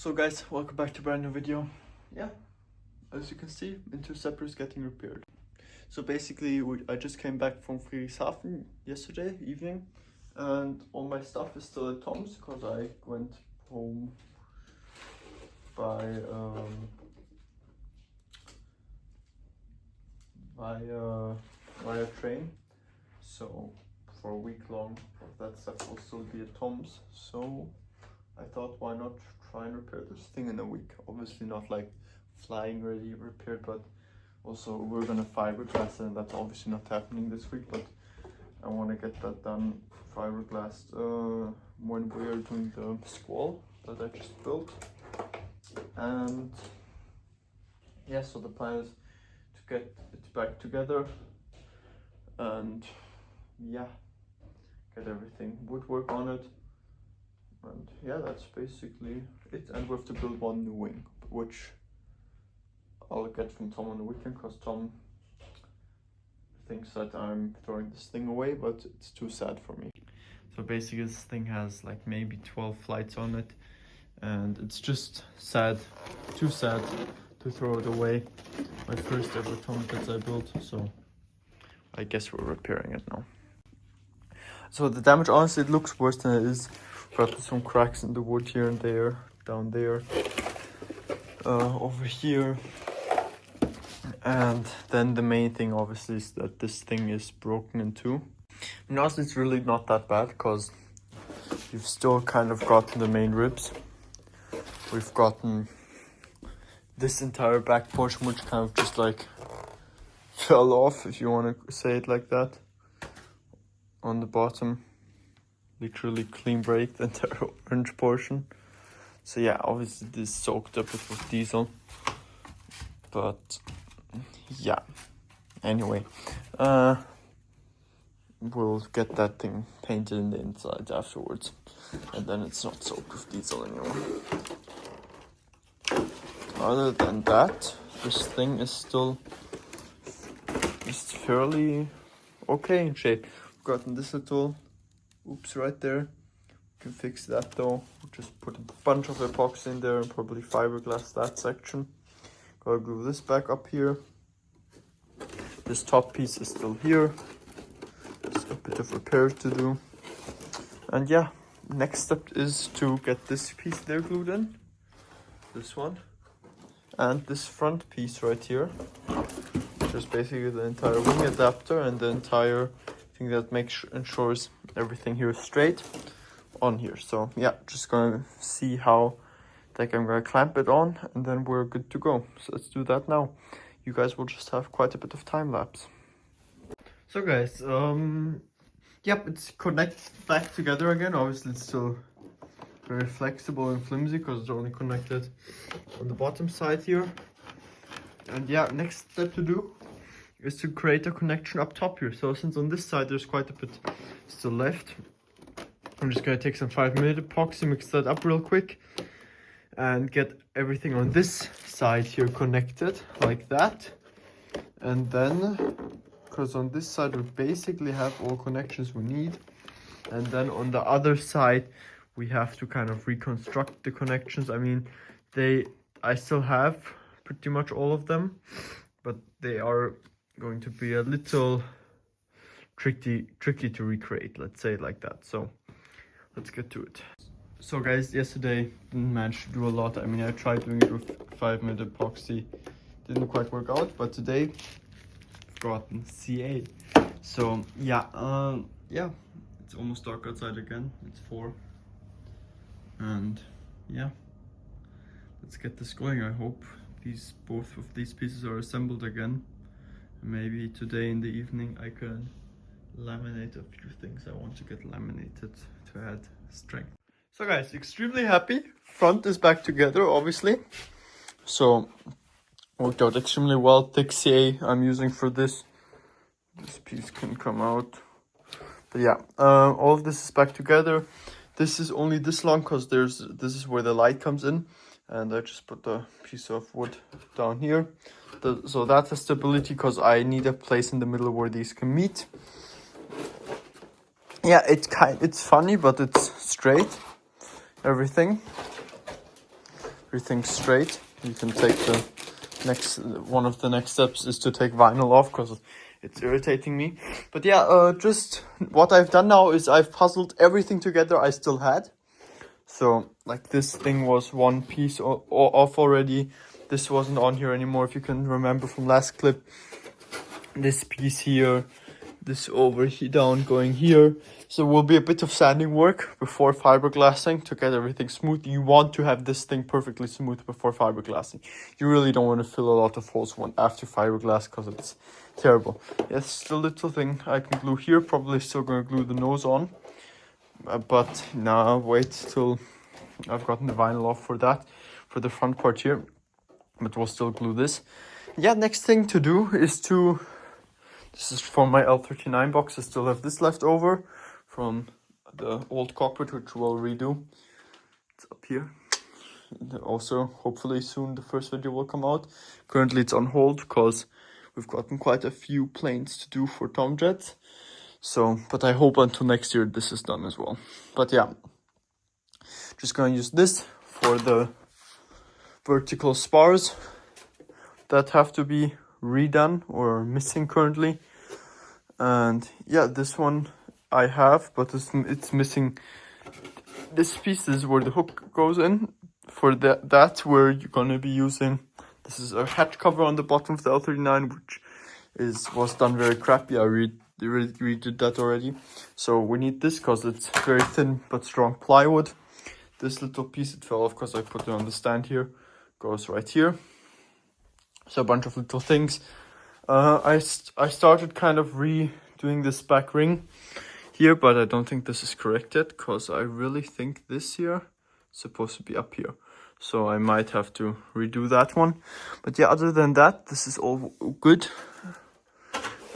So guys, welcome back to a brand new video. Yeah, as you can see, Interceptor is getting repaired. So basically, I just came back from Friedrichshafen yesterday evening, and all my stuff is still at Tom's because I went home by via train. So for a week long, that stuff will still be at Tom's. So I thought, why not try and repair this thing in a week? Obviously not like flying ready repaired, but also we're gonna fiberglass, and that's obviously not happening this week, but I want to get that done, fiberglassed, when we are doing the Squall that I just built. And yeah, so the plan is to get it back together and yeah, get everything woodwork on it. And yeah, that's basically it. And we have to build one new wing, which I'll get from Tom on the weekend, because Tom thinks that I'm throwing this thing away, but it's too sad for me. So basically this thing has like maybe 12 flights on it, and it's just sad, too sad to throw it away. My first ever Tom that I built, so I guess we're repairing it now. So the damage, honestly, it looks worse than it is. Got some cracks in the wood here and there, down there, over here. And then the main thing obviously is that this thing is broken in two. And honestly, it's really not that bad, because you've still kind of gotten the main ribs. We've gotten this entire back portion, which kind of just like fell off, if you want to say it like that, on the bottom. Literally clean break the entire orange portion. So yeah, obviously this soaked up with diesel, but yeah, anyway, we'll get that thing painted in the inside afterwards, and then it's not soaked with diesel anymore. Other than that, this thing is still fairly okay in shape. I've gotten this little oops right there. Can fix that though. Just put a bunch of epoxy in there and probably fiberglass that section. Gotta glue this back up here. This top piece is still here. Just a bit of repair to do. And yeah, next step is to get this piece there glued in. This one. And this front piece right here. Just basically the entire wing adapter and the entire thing that ensures everything here is straight on here. So yeah, just gonna see how like I'm gonna clamp it on, and then we're good to go. So let's do that now. You guys will just have quite a bit of time lapse. So guys, yep, it's connected back together again. Obviously it's still very flexible and flimsy because it's only connected on the bottom side here. And yeah, next step to do is to create a connection up top here. So since on this side there's quite a bit still left, I'm just gonna take some 5mm epoxy, mix that up real quick, and get everything on this side here connected like that. And then, because on this side we basically have all connections we need, and then on the other side we have to kind of reconstruct the connections. I mean, I still have pretty much all of them, but they are going to be a little tricky to recreate, let's say it like that. So let's get to it. So guys, yesterday didn't manage to do a lot. I mean, I tried doing it with 5mm epoxy, didn't quite work out, but today I've gotten CA. So yeah, yeah, it's almost dark outside again. It's 4, and yeah, let's get this going. I hope both of these pieces are assembled again. Maybe today in the evening I can laminate a few things I want to get laminated to add strength. So guys, extremely happy. Front is back together, obviously. So worked out extremely well. Thick CA I'm using for this. This piece can come out. But yeah, all of this is back together. This is only this long because this is where the light comes in. And I just put the piece of wood down here. So that's a stability, because I need a place in the middle where these can meet. Yeah, it's funny, but it's straight, everything. everything straight. You can take the one of the next steps is to take vinyl off because it's irritating me. But yeah, just what I've done now is I've puzzled everything together I still had. So like this thing was one piece off already. This wasn't on here anymore, if you can remember from last clip. This piece here, this over here, down going here. So it will be a bit of sanding work before fiberglassing to get everything smooth. You want to have this thing perfectly smooth before fiberglassing. You really don't want to fill a lot of holes after fiberglass because it's terrible. Yes, the little thing I can glue here. Probably still going to glue the nose on. But now wait till I've gotten the vinyl off for that, for the front part here. But we'll still glue this. Yeah, next thing to do is to... This is from my L39 box. I still have this left over from the old cockpit, which we'll redo. It's up here. And also, hopefully soon the first video will come out. Currently it's on hold because we've gotten quite a few planes to do for Tomjets. So, but I hope until next year this is done as well. But yeah, just gonna use this for the vertical spars that have to be redone or missing currently. And yeah, this one I have, but it's missing this piece. This is where the hook goes in. For that's where you're gonna be using. This is a hatch cover on the bottom of the L39, which was done very crappy. I redid that already. So we need this because it's very thin but strong plywood. This little piece, it fell off because I put it on the stand here, goes right here. So a bunch of little things. I started kind of redoing this back ring here, but I don't think this is correct yet because I really think this here is supposed to be up here. So I might have to redo that one. But yeah, other than that, this is all good.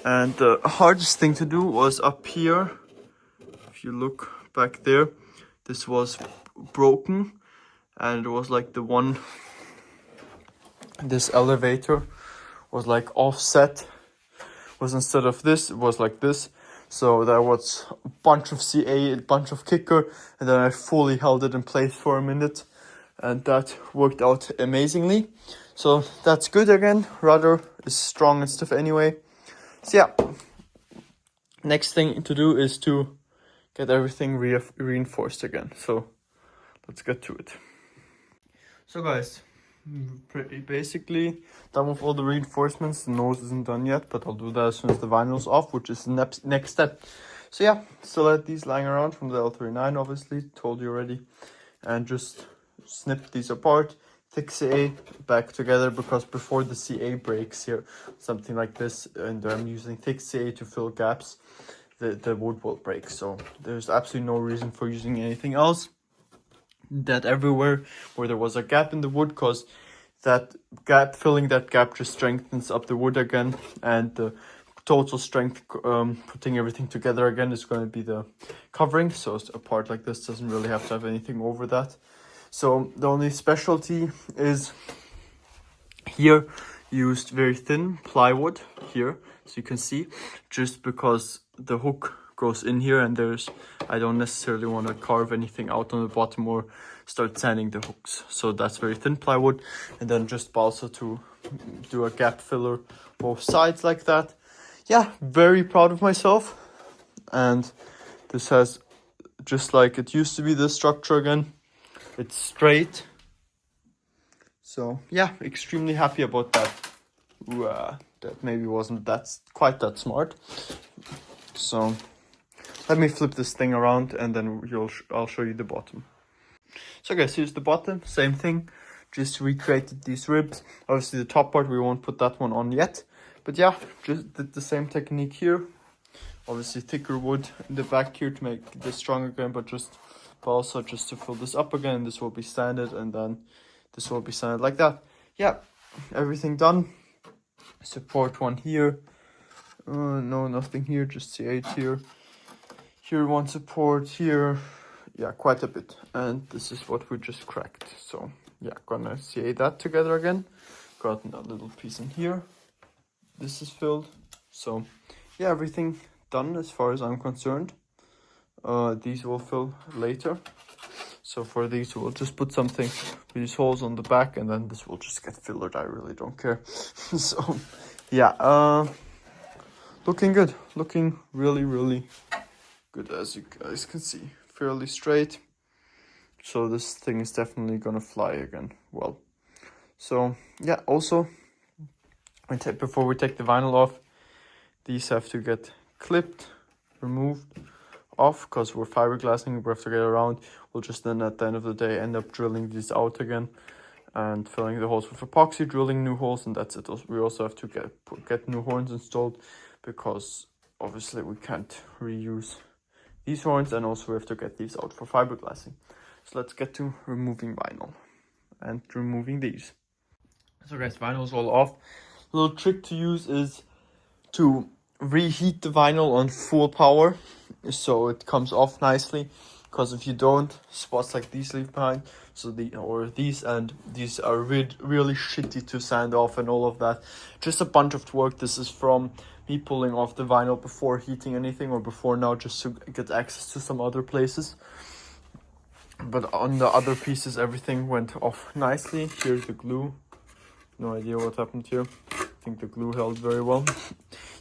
And the hardest thing to do was up here. If you look back there, this was broken. And it was like this elevator was like offset. Was instead of this, it was like this. So there was a bunch of CA, a bunch of kicker. And then I fully held it in place for a minute. And that worked out amazingly. So that's good again. Rudder is strong and stuff anyway. So yeah, next thing to do is to get everything reinforced again. So let's get to it. So guys, pretty basically done with all the reinforcements. The nose isn't done yet, but I'll do that as soon as the vinyl's off, which is the next step. So yeah, still had these lying around from the L39, obviously, told you already. And just snip these apart. Thick CA back together because before the CA breaks here, something like this, and I'm using thick CA to fill gaps, the wood will break. So there's absolutely no reason for using anything else. That everywhere where there was a gap in the wood, because that gap, filling that gap just strengthens up the wood again, and the total strength putting everything together again is going to be the covering. So a part like this doesn't really have to have anything over that. So the only specialty is here used very thin plywood here, so you can see, just because the hook goes in here and I don't necessarily want to carve anything out on the bottom or start sanding the hooks. So that's very thin plywood, and then just balsa to do a gap filler both sides like that. Yeah, very proud of myself. And this has, just like it used to be, the structure again. It's straight. So yeah, extremely happy about that. That maybe wasn't quite that smart. So let me flip this thing around and then I'll show you the bottom. So guys, here's the bottom, same thing. Just recreated these ribs. Obviously the top part, we won't put that one on yet. But yeah, just did the same technique here. Obviously thicker wood in the back here to make this strong again, but also just to fill this up again. This will be sanded, and then this will be sanded like that. Yeah, everything done. Support one here. No, nothing here, just C8 here. Here one support, here. Yeah, quite a bit. And this is what we just cracked. So yeah, gonna CA that together again. Got a little piece in here. This is filled. So yeah, everything done as far as I'm concerned. These will fill later. So for these, we'll just put something with these holes on the back, and then this will just get fillered. I really don't care. So yeah, looking good. Looking really, really good, as you guys can see. Fairly straight. So this thing is definitely gonna fly again. Well, so yeah, also, before we take the vinyl off, these have to get clipped, removed, off, because we're fiberglassing, we have to get around. We'll just then at the end of the day end up drilling these out again and filling the holes with epoxy, drilling new holes, and that's it. We also have to get new horns installed, because obviously we can't reuse these horns, and also we have to get these out for fiberglassing. So let's get to removing vinyl and removing these. So guys, vinyl's all off. A little trick to use is to reheat the vinyl on full power so it comes off nicely, because if you don't, spots like these leave behind, so these are really shitty to sand off and all of that. Just a bunch of work. This is from me pulling off the vinyl before heating anything, or before now, just to get access to some other places. But on the other pieces, everything went off nicely. Here's the glue. No idea what happened here. I think the glue held very well.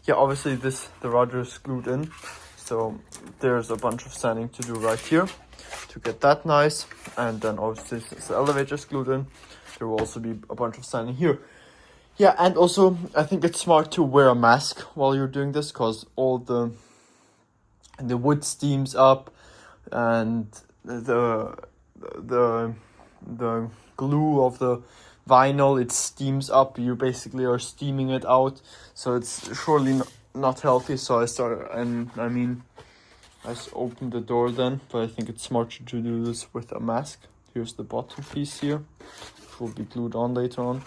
Yeah, obviously the rudder is glued in, so there's a bunch of sanding to do right here to get that nice. And then obviously, since the elevator is glued in, there will also be a bunch of sanding here. Yeah, and also I think it's smart to wear a mask while you're doing this, because all the wood steams up, and the glue of the vinyl, it steams up. You basically are steaming it out, so it's surely not healthy. So I just opened the door then, but I think it's smarter to do this with a mask. Here's the bottom piece here, which will be glued on later on.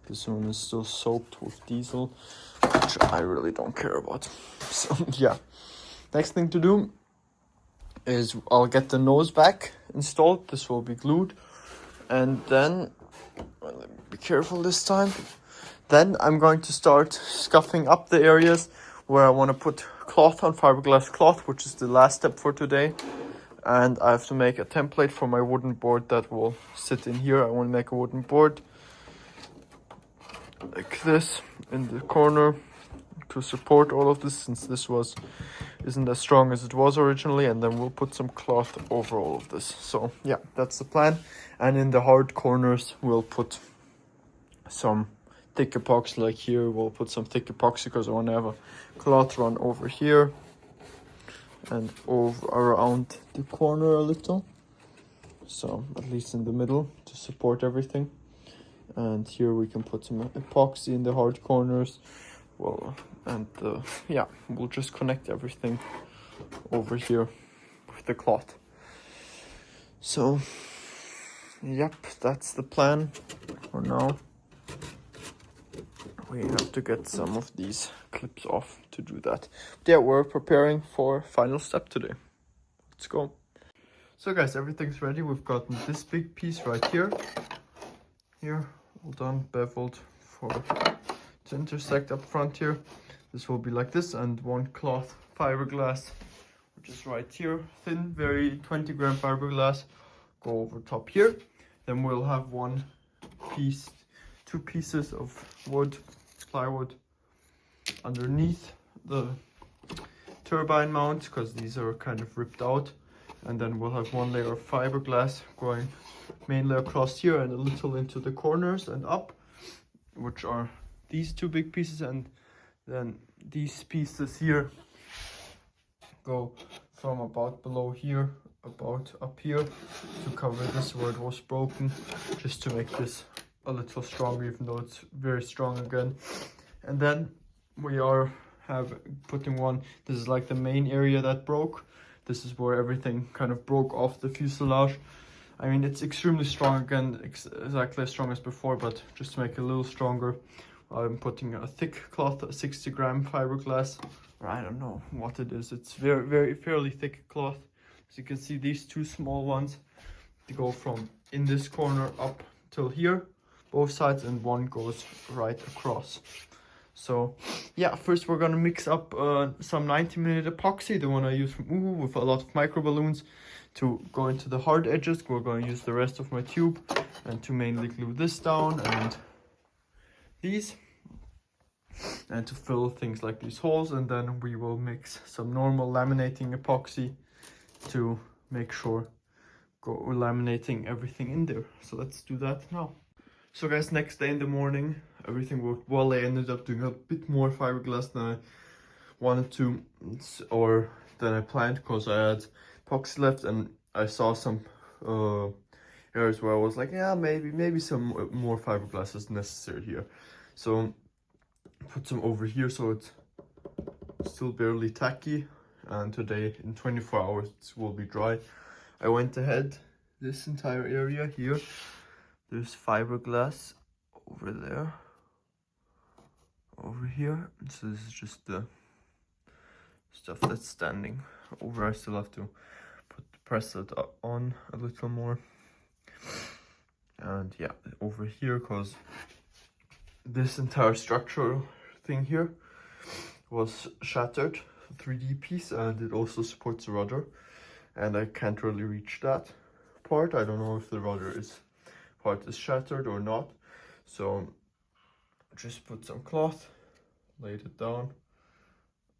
This one is still soaked with diesel, which I really don't care about. So yeah, next thing to do is I'll get the nose back installed. This will be glued, and then, be careful this time, then I'm going to start scuffing up the areas where I want to put cloth on, fiberglass cloth, which is the last step for today. And I have to make a template for my wooden board that will sit in here. I want to make a wooden board like this in the corner to support all of this, since this isn't as strong as it was originally, and then we'll put some cloth over all of this. So yeah, that's the plan. And in the hard corners, we'll put some thick epoxy. Like here, we'll put some thick epoxy, because I want to have a cloth run over here and over around the corner a little, so at least in the middle, to support everything. And here we can put some epoxy in the hard corners. Well, and yeah, we'll just connect everything over here with the cloth. So yep, that's the plan for now. We have to get some of these clips off to do that. But yeah, we're preparing for final step today. Let's go. So guys, everything's ready. We've gotten this big piece right here. Here, all done, beveled to intersect up front here. This will be like this, and one cloth fiberglass, which is right here, thin, very 20 gram fiberglass, go over top here. Then we'll have two pieces of wood, plywood, underneath the turbine mount, because these are kind of ripped out. And then we'll have one layer of fiberglass going mainly across here and a little into the corners and up, which are these two big pieces. And then these pieces here go from about below here, about up here, to cover this where it was broken, just to make this a little stronger, even though it's very strong again. And then we have putting one, this is like the main area that broke. This is where everything kind of broke off the fuselage. I mean, it's extremely strong again, exactly as strong as before, but just to make it a little stronger, I'm putting a thick cloth, a 60 gram fiberglass, or I don't know what it is. It's fairly thick cloth. As you can see, these two small ones, they go from in this corner up till here, both sides, and one goes right across. So yeah, first we're gonna mix up some 90-minute epoxy, the one I use from with a lot of micro balloons, to go into the hard edges, we're going to use the rest of my tube and to mainly glue this down and these, and to fill things like these holes, and then we will mix some normal laminating epoxy to make sure we're laminating everything in there. So let's do that now. So guys, next day in the morning, everything worked well. I ended up doing a bit more fiberglass than I wanted to, or than I planned, because I had epoxy left and I saw some areas where I was like, yeah, maybe some more fiberglass is necessary here. So put some over here so it's still barely tacky, and today in 24 hours it will be dry. I went ahead, this entire area here, there's fiberglass over there, over here. So this is just the stuff that's standing over. I still have to press it on a little more, and yeah, over here, because this entire structural thing here was shattered, 3D piece, and it also supports the rudder, and I can't really reach that part. I don't know if the rudder part is shattered or not, so just put some cloth, laid it down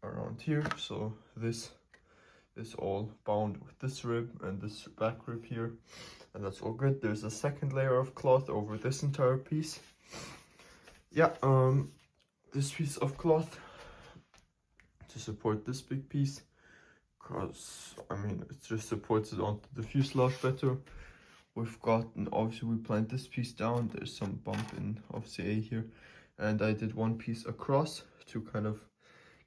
around here, so this is all bound with this rib and this back rib here, and that's all good. There's a second layer of cloth over this entire piece. Yeah, this piece of cloth to support this big piece, because I mean it just supports it onto the fuselage better. We've gotten, obviously we planed this piece down, there's some bump in obviously A here, and I did one piece across to kind of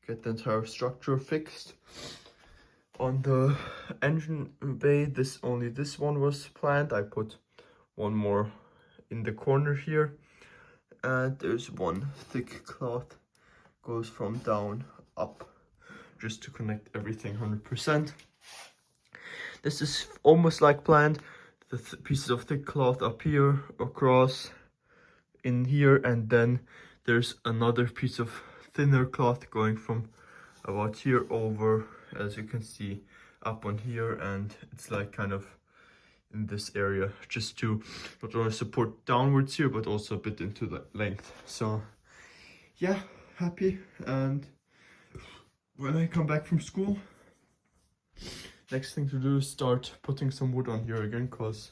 get the entire structure fixed. On the engine bay, only this one was planned. I put one more in the corner here, and there's one thick cloth goes from down up just to connect everything 100%. This is almost like planned. The pieces of thick cloth up here, across, in here, and then there's another piece of thinner cloth going from about here over, as you can see, up on here, and it's like kind of in this area, just to not only support downwards here but also a bit into the length. So yeah, happy. And when I come back from school, next thing to do is start putting some wood on here again, because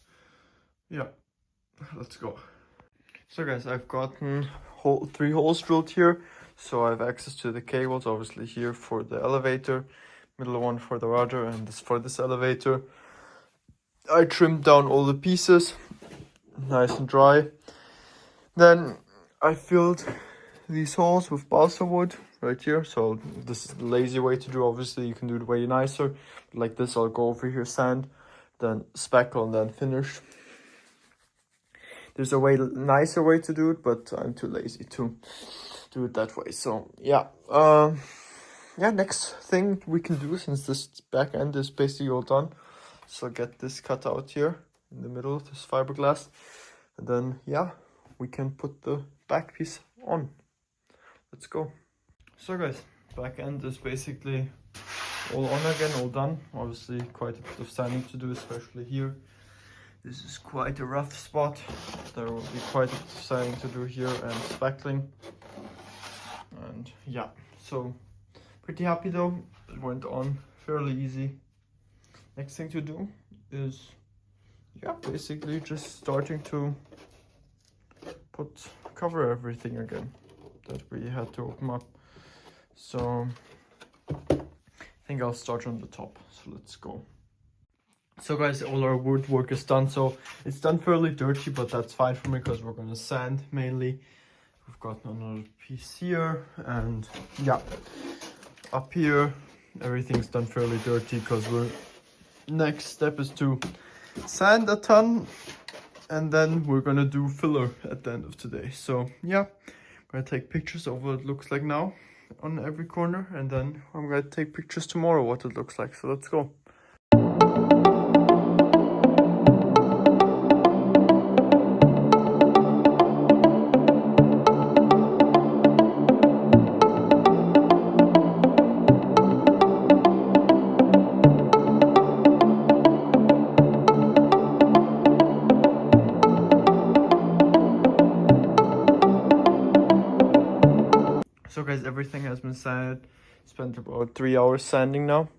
yeah, let's go. So guys, I've gotten 3 holes drilled here, so I have access to the cables, obviously here for the elevator, middle one for the rudder, and this for this elevator. I trimmed down all the pieces, nice and dry. Then I filled these holes with balsa wood right here. So this is the lazy way to do. Obviously you can do it way nicer. Like this, I'll go over here, sand, then spackle, and then finish. There's a way nicer way to do it, but I'm too lazy to do it that way. So yeah, yeah, next thing we can do, since this back end is basically all done, so get this cut out here in the middle, this fiberglass, and then yeah, we can put the back piece on. Let's go. So guys, back end is basically all on again, all done. Obviously quite a bit of sanding to do, especially here. This is quite a rough spot. There will be quite a bit of sanding to do here and spackling. And yeah, so pretty happy though. It went on fairly easy. Next thing to do is, yeah, basically just starting to cover everything again that we had to open up. So I think I'll start on the top. So let's go. So guys, all our woodwork is done. So it's done fairly dirty, but that's fine for me because we're gonna sand mainly. We've got another piece here, and yeah, up here everything's done fairly dirty because next step is to sand a ton, and then we're gonna do filler at the end of today. So yeah, I'm gonna take pictures of what it looks like now on every corner, and then I'm gonna take pictures tomorrow what it looks like. So let's go. So guys, everything has been sanded. Spent about 3 hours sanding now.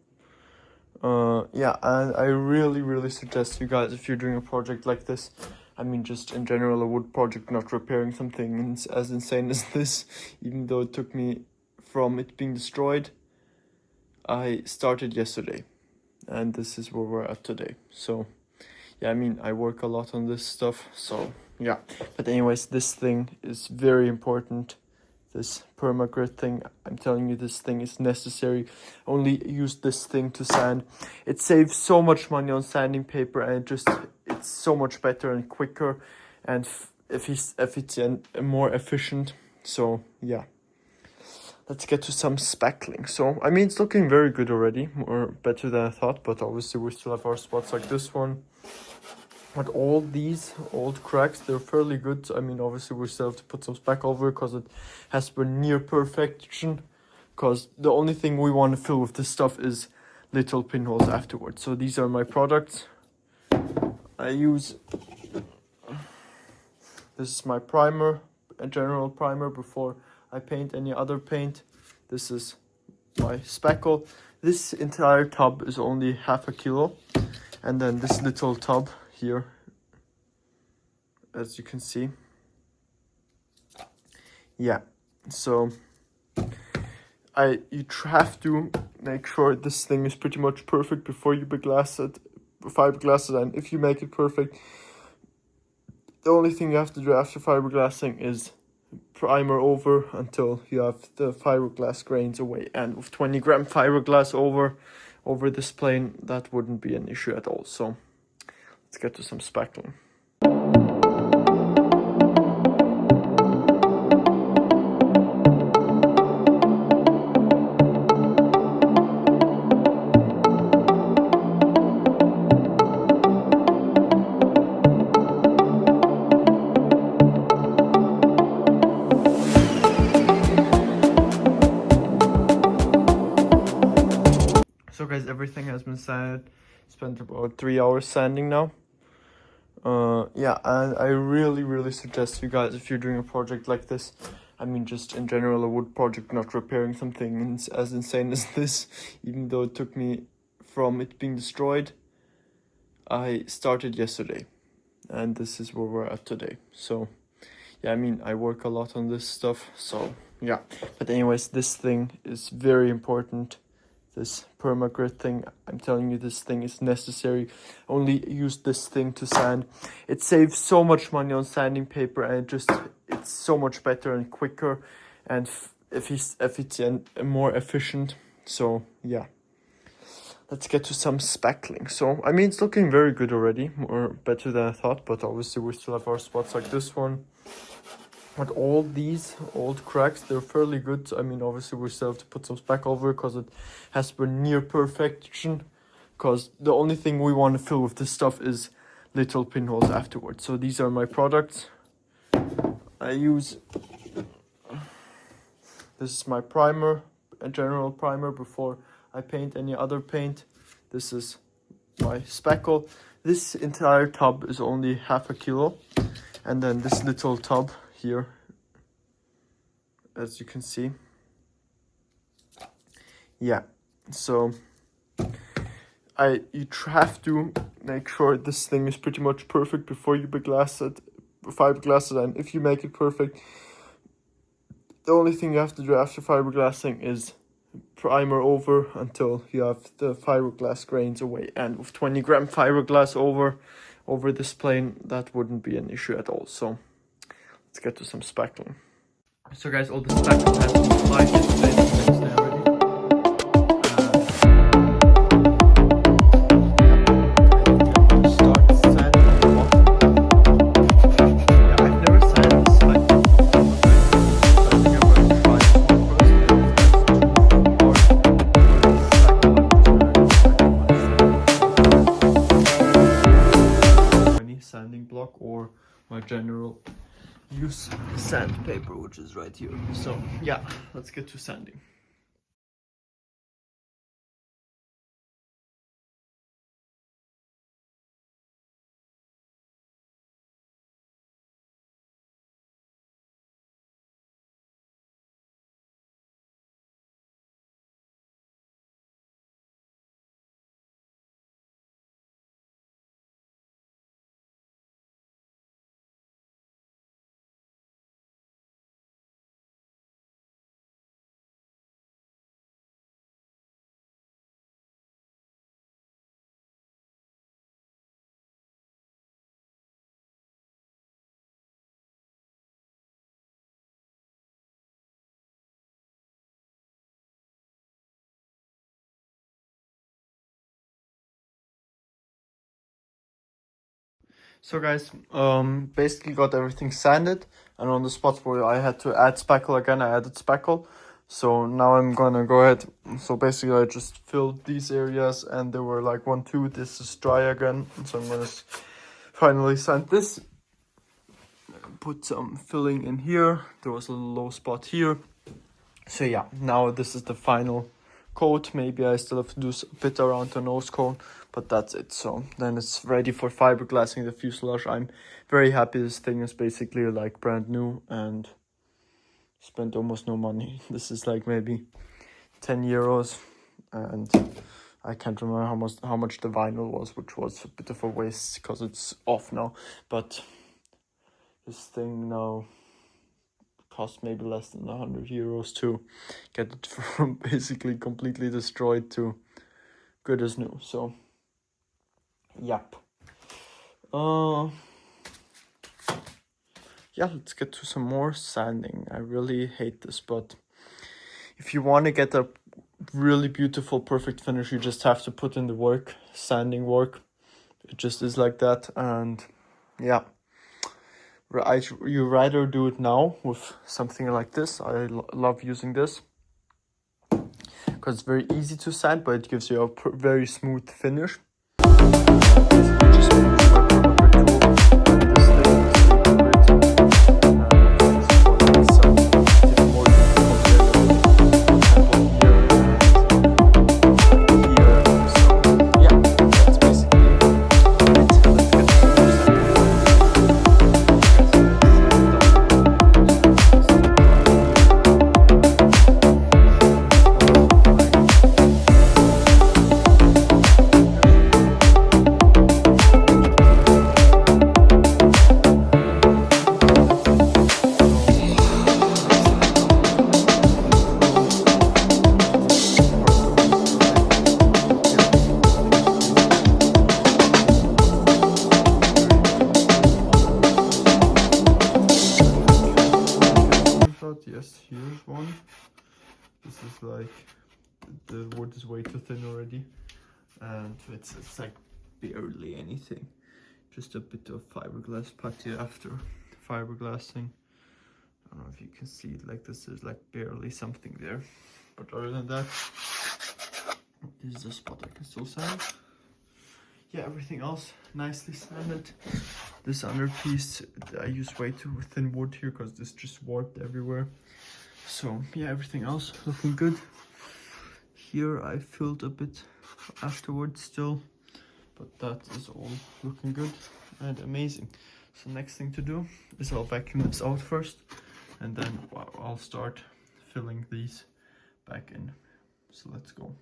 Yeah, and I really suggest you guys, if you're doing a project like this, I mean just in general a wood project, not repairing something as insane as this, even though it took me from it being destroyed. I started yesterday and this is where we're at today. So yeah, I mean I work a lot on this stuff, so yeah. But anyways, this thing is very important. This permagrit thing, I'm telling you, this thing is necessary. Only use this thing to sand. It saves so much money on sanding paper, and it's so much better and quicker and efficient and more efficient. So yeah, let's get to some spackling. So I mean it's looking very good already, or better than I thought, but obviously we still have our spots like this one. But all these old cracks, they're fairly good. I mean, obviously we still have to put some spack over because it has been near perfection. Because the only thing we want to fill with this stuff is little pinholes afterwards. So these are my products. I use, this is my primer, a general primer before I paint any other paint. This is my spackle. This entire tub is only half a kilo. And then this little tub here, as you can see. Yeah, so you have to make sure this thing is pretty much perfect before you fiberglass it, and if you make it perfect, the only thing you have to do after fiberglassing is primer over until you have the fiberglass grains away. And with 20 gram fiberglass over this plane, that wouldn't be an issue at all. So let's get to some spackling. So guys, everything has been sanded. Spent about 3 hours sanding now. Yeah, and I really suggest you guys, if you're doing a project like this, I mean just in general a wood project, not repairing something as insane as this, even though it took me from it being destroyed. I started yesterday and this is where we're at today. So yeah, I mean I work a lot on this stuff, so yeah. But anyways, this thing is very important. This permagrit thing, I'm telling you, this thing is necessary. Only use this thing to sand. It saves so much money on sanding paper, and it's so much better and quicker and efficient and more efficient. So yeah, let's get to some spackling. So I mean it's looking very good already, or better than I thought, but obviously we still have our spots like this one. But all these old cracks, they're fairly good. I mean, obviously we still have to put some spack over because it has been near perfection. Because the only thing we want to fill with this stuff is little pinholes afterwards. So these are my products. I use, this is my primer, a general primer before I paint any other paint. This is my spackle. This entire tub is only half a kilo. And then this little tub here, as you can see. Yeah, so you have to make sure this thing is pretty much perfect before you fiberglass it, and if you make it perfect, the only thing you have to do after fiberglassing is primer over until you have the fiberglass grains away. And with 20 gram fiberglass over this plane, that wouldn't be an issue at all. So let's get to some spackling. So guys, all the spackling has been applied yesterday, the next day already. Start sanding at the bottom. Yeah, I've never sanded this like this before, so I think I'm going to try this one first. Any sanding block or my general use sandpaper, which is right here. So yeah, let's get to sanding. So guys, basically got everything sanded, and on the spots where I had to add spackle again, I added spackle. So now I'm gonna go ahead. So basically I just filled these areas, and there were like 1, 2, this is dry again. So I'm gonna finally sand this. Put some filling in here. There was a low spot here. So yeah, now this is the final coat. Maybe I still have to do a bit around the nose cone, but that's it. So then it's ready for fiberglassing the fuselage. I'm very happy. This thing is basically like brand new and spent almost no money. This is like maybe 10 euros, and I can't remember how much the vinyl was, which was a bit of a waste because it's off now. But this thing now cost maybe less than 100 euros to get it from basically completely destroyed to good as new. So yep. Yeah, let's get to some more sanding. I really hate this, but if you want to get a really beautiful perfect finish, you just have to put in the work, sanding work. It just is like that. And yeah, you rather do it now with something like this. I love using this because it's very easy to sand, but it gives you a very smooth finish. Just make sure yes, here's one. This is like the wood is way too thin already, and it's like barely anything. Just a bit of fiberglass putty after fiberglassing. I don't know if you can see it like this. There's like barely something there, but other than that, this is a spot I can still sand. Yeah, everything else nicely sanded. This under piece, I use way too thin wood here because this just warped everywhere. So yeah, everything else looking good. Here I filled a bit afterwards still, but that is all looking good and amazing. So next thing to do is I'll vacuum this out first, and then I'll start filling these back in. So let's go.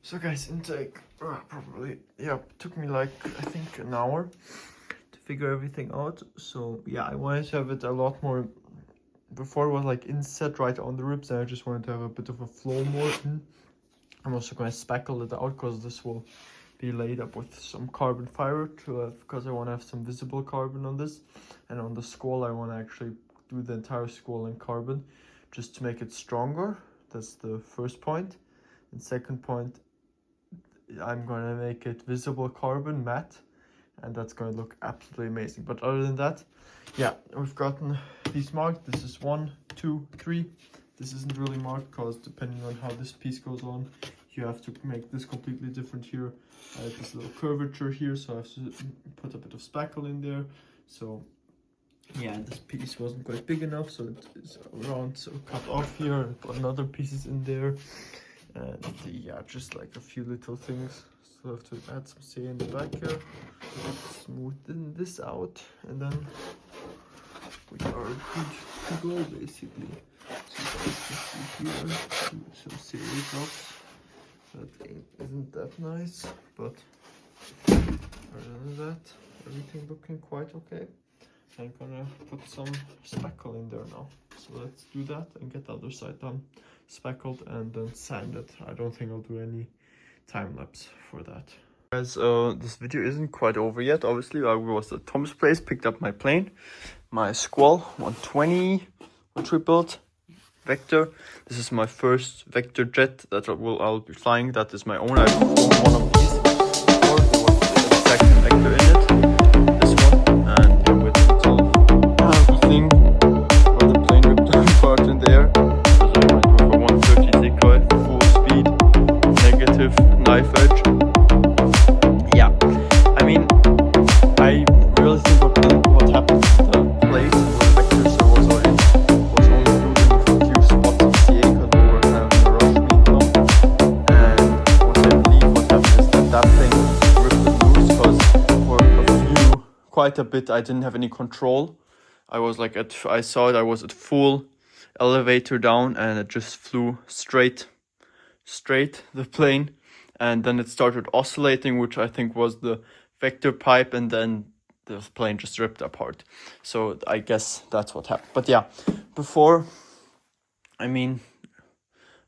So guys, intake probably, yeah, took me like I think an hour to figure everything out. So yeah, I wanted to have it a lot more. Before it was like inset right on the ribs, and I just wanted to have a bit of a flow more in. I'm also going to spackle it out because this will be laid up with some carbon fiber because I want to have some visible carbon on this. And on the Squall I want to actually do the entire Squall in carbon just to make it stronger. That's the first point. And second point, I'm going to make it visible carbon matte, and that's going to look absolutely amazing. But other than that, yeah, we've gotten these marked. This is 1, 2, 3. This isn't really marked because depending on how this piece goes on, you have to make this completely different here. I have this little curvature here, so I have to put a bit of spackle in there. So yeah, this piece wasn't quite big enough, so it is around, so cut off here and put another pieces in there. And yeah, just like a few little things. So I have to add some say in the back here, smoothen this out, and then we are good to go basically. So you guys can see here some series drops. That isn't that nice, but other than that, everything looking quite okay. I'm gonna put some spackle in there now. So let's do that and get the other side done, spackled and then sand it. I don't think I'll do any time lapse for that. Guys, this video isn't quite over yet. Obviously, I was at Tom's place, picked up my plane, my Squall 120, which we built. Vector. This is my first Vector jet that I'll be flying. That is my own. I've flown one of these before. There was the exact Vector in it. This one, and yeah, with the thing or the plane ripped apart in the air. Because I went with a 130 decoy, full speed, negative knife edge. Yeah, I mean, I really think what happened to the place where the Vector servers are in. Quite a bit. I didn't have any control. I was like I saw it. I was at full elevator down, and it just flew straight the plane, and then it started oscillating, which I think was the Vector pipe, and then the plane just ripped apart. So I guess that's what happened. But yeah, before, I mean,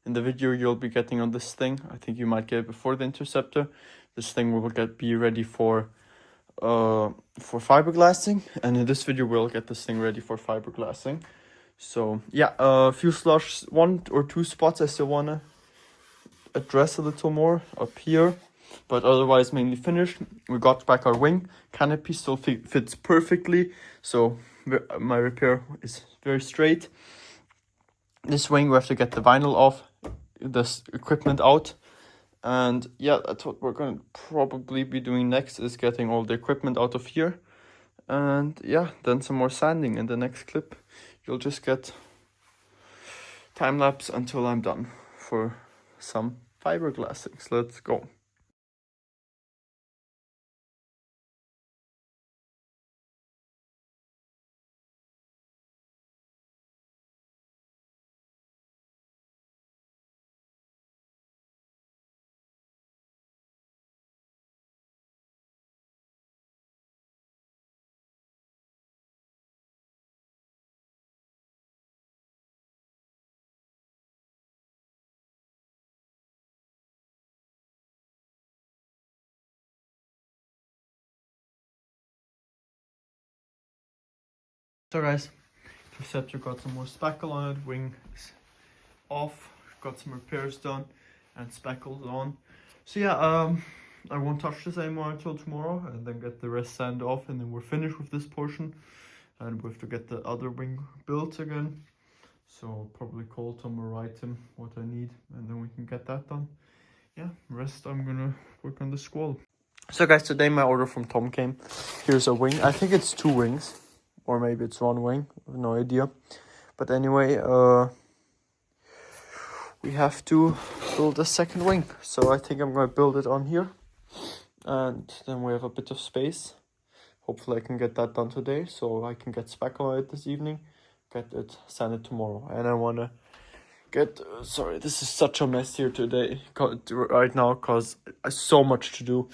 in the video you'll be getting on this thing. I think you might get it before the Interceptor. This thing will be ready for fiberglassing, and in this video we'll get this thing ready for fiberglassing. So yeah, fuselage 1 or 2 spots I still want to address a little more up here, but otherwise mainly finished. We got back our wing canopy, still fits perfectly, so my repair is very straight. This wing we have to get the vinyl off, this equipment out. And yeah, that's what we're going to probably be doing next, is getting all the equipment out of here. And yeah, then some more sanding. In the next clip, you'll just get time lapse until I'm done for some fiberglassing. So let's go. So guys, Interceptor got some more spackle on it, wing is off, got some repairs done and spackles on. So yeah, I won't touch this anymore until tomorrow, and then get the rest sand off, and then we're finished with this portion. And we have to get the other wing built again. So I'll probably call Tom or write him what I need, and then we can get that done. Yeah, rest I'm gonna work on the Squall. So guys, today my order from Tom came. Here's a wing. I think it's 2 wings. Or maybe it's 1 wing, I have no idea. But anyway, we have to build a second wing. So I think I'm going to build it on here. And then we have a bit of space. Hopefully I can get that done today, so I can get spackle on it this evening. Get it sanded tomorrow. And I want to get... sorry, this is such a mess here today. Right now, because there's so much to do.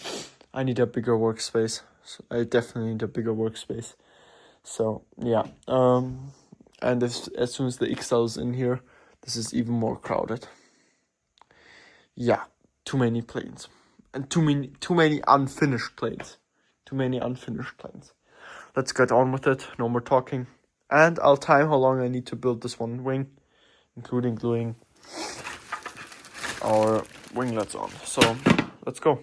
I need a bigger workspace. So I definitely need a bigger workspace. So yeah, and as soon as the XL's in here, this is even more crowded. Yeah, too many planes, and too many unfinished planes. Let's get on with it. No more talking, and I'll time how long I need to build this one wing, including gluing our winglets on. So let's go.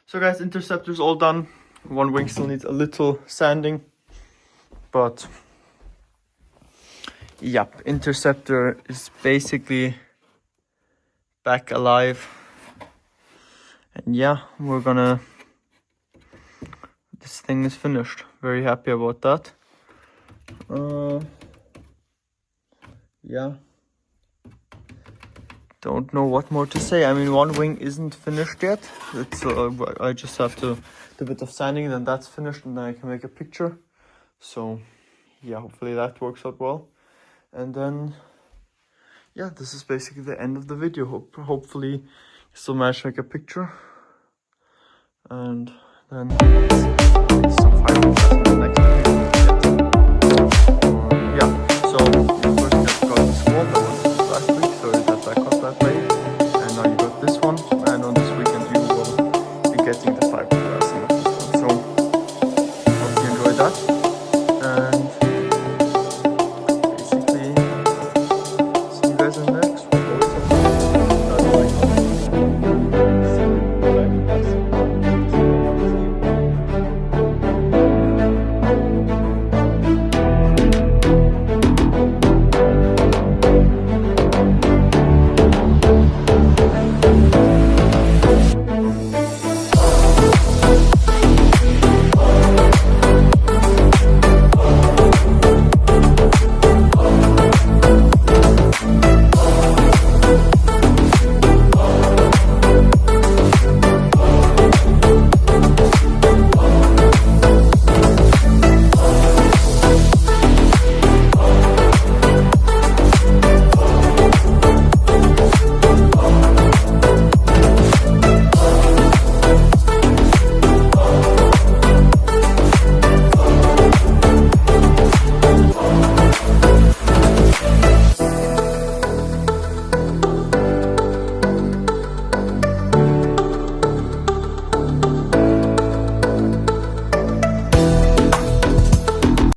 So guys, Interceptor's all done. One wing still needs a little sanding, but yep, Interceptor is basically back alive. And yeah, this thing is finished. Very happy about that. Yeah. Don't know what more to say. I mean, one wing isn't finished yet. It's I just have to do a bit of sanding, then that's finished, and then I can make a picture. So yeah, hopefully that works out well. And then yeah, this is basically the end of the video. Hopefully you still manage to make a picture. And then some fiberglass in the next video. Yeah, so first I've got the Squall.